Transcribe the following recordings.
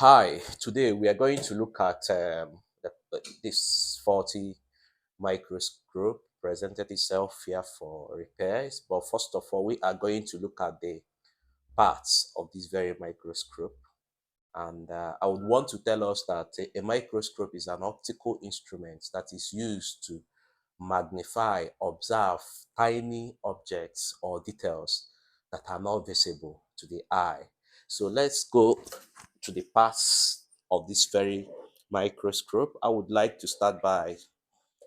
Hi, today we are going to look at this faulty microscope presented itself here for repairs. But first of all, we are going to look at the parts of this very microscope. And I would want to tell us that a microscope is an optical instrument that is used to magnify, observe tiny objects or details that are not visible to the eye. So let's go to the parts of this very microscope. I would like to start by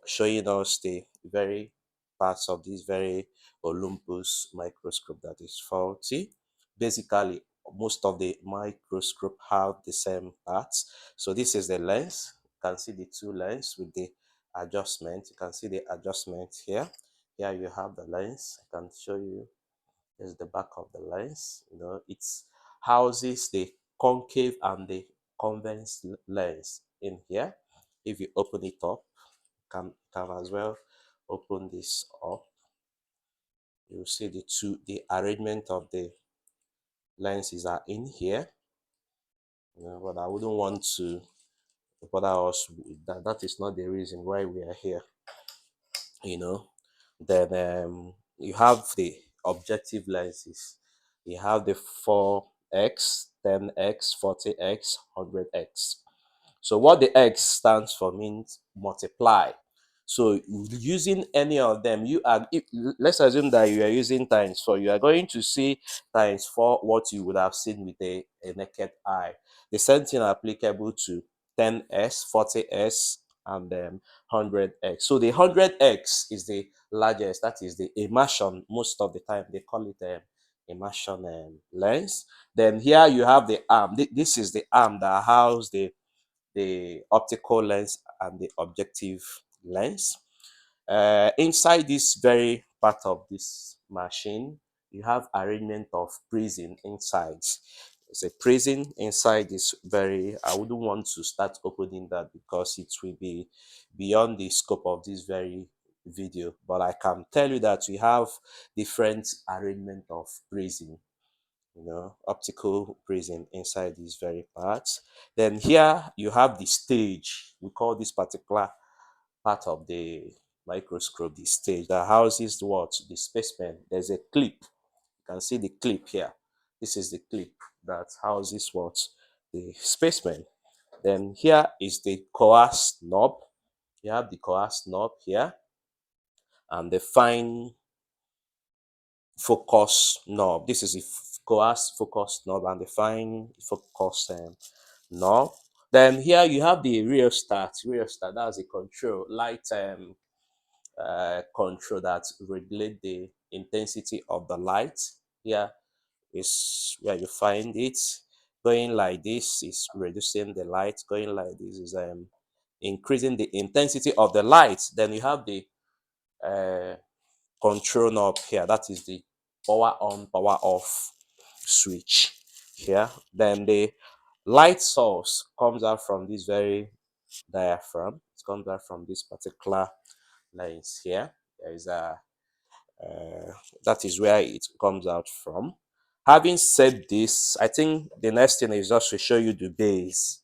showing us the very parts of this very Olympus microscope that is faulty. Basically, most of the microscope have the same parts. So this is the lens. You can see the two lens with the adjustment. You can see the adjustment here. Here you have the lens. I can show you. There's the back of the lens. It houses the concave and the convex lens in here. If you open it up, can as well open this up. You see the arrangement of the lenses are in here. But I wouldn't want to bother us with that. That is not the reason why we are here. you know then you have the objective lenses. You have the 4x, 10x, 40x, 100x. So what the X stands for means multiply. So using any of them, let's assume that you are using times 4. You are going to see times 4 what you would have seen with a naked eye. The same thing applicable to 10s, 40s, and 100x. So the 100x is the largest. That is the immersion. Most of the time they call it immersion lens. Then here you have the arm. This is the arm that houses the optical lens and the objective lens. Inside this very part of this machine, you have arrangement of prism inside. It's a prism inside this very, I wouldn't want to start opening that because it will be beyond the scope of this very video. But I can tell you that we have different arrangement of prism, optical prism inside these very parts. Then here you have the stage. We call this particular part of the microscope the stage that houses what? The specimen. There's a clip. You can see the clip here. This is the clip that houses what? The specimen. Then here is the coarse knob. You have the coarse knob here and the fine focus knob. This is the coarse focus knob and the fine focus knob. Then here you have the rheostat. Rheostat, that's a control, light control that regulate the intensity of the light. Here is where you find it. Going like this is reducing the light. Going like this is increasing the intensity of the light. Then you have the uh, control knob here. That is the power on, power off switch here. Then the light source comes out from this very diaphragm. It comes out from this particular lens here. There is a that is where it comes out from. Having said this, I think the next thing is just to show you the base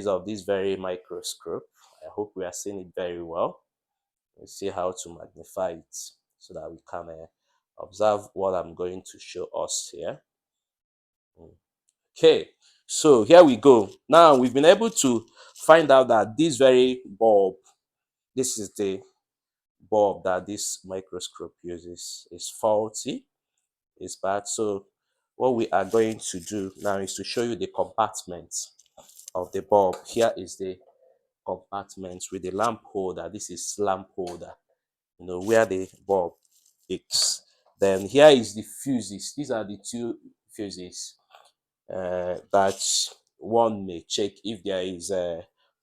of this very microscope. I hope we are seeing it very well. Let's see how to magnify it so that we can observe what I'm going to show us here. Okay, so here we go. Now we've been able to find out that this very bulb, this is the bulb that this microscope uses, is faulty, is bad. So what we are going to do now is to show you the compartment of the bulb. Here is the compartment with the lamp holder. This is lamp holder, where the bulb is. Then here is the fuses. These are the two fuses that one may check if there is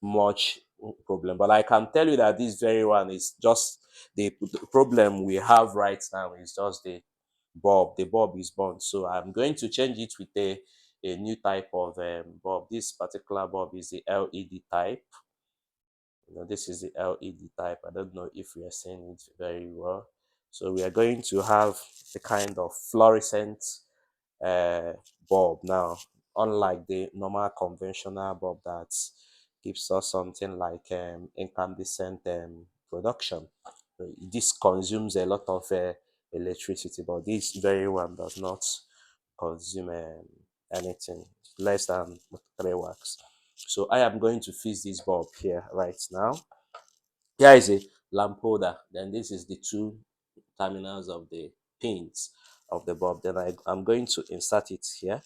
much problem. But I can tell you that this very one is just the problem we have right now is just the bulb. The bulb is burnt. So I'm going to change it with a new type of bulb. This particular bulb is the LED type. This is the LED type. I don't know if we are seeing it very well. So we are going to have the kind of fluorescent bulb now. unlike the normal conventional bulb that gives us something like incandescent production. This consumes a lot of electricity, but this very one does not consume anything less than 3 watts. So I am going to fix this bulb here right now. Here is a lamp holder. Then this is the two terminals of the pins of the bulb. Then I'm going to insert it here.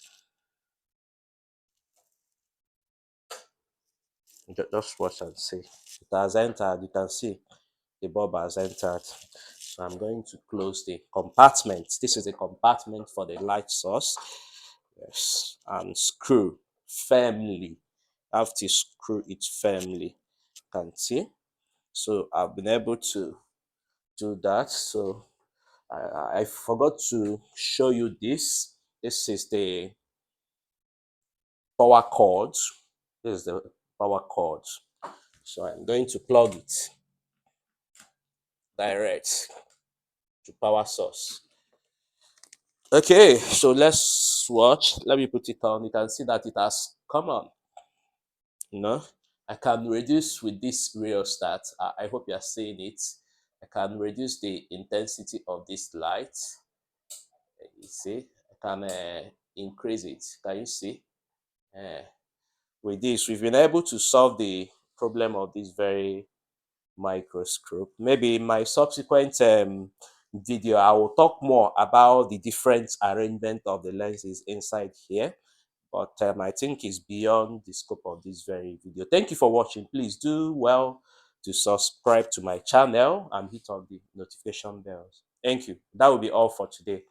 Just watch and see. It has entered. You can see the bulb has entered. So I'm going to close the compartment. This is a compartment for the light source. Yes, and screw firmly. I have to screw it firmly. You can see. So I've been able to do that. So I forgot to show you this. This is the power cord. This is the power cord. So I'm going to plug it direct to power source. Okay, so let's watch. Let me put it on. You can see that it has come on. You know, I can reduce with this rheostat. I hope you are seeing it. I can reduce the intensity of this light. You see, I can increase it. Can you see? Uh, with this, we've been able to solve the problem of this very microscope. Maybe in my subsequent video, I will talk more about the different arrangement of the lenses inside here. But I think it's beyond the scope of this very video. Thank you for watching. Please do well to subscribe to my channel and hit on the notification bells. Thank you. That will be all for today.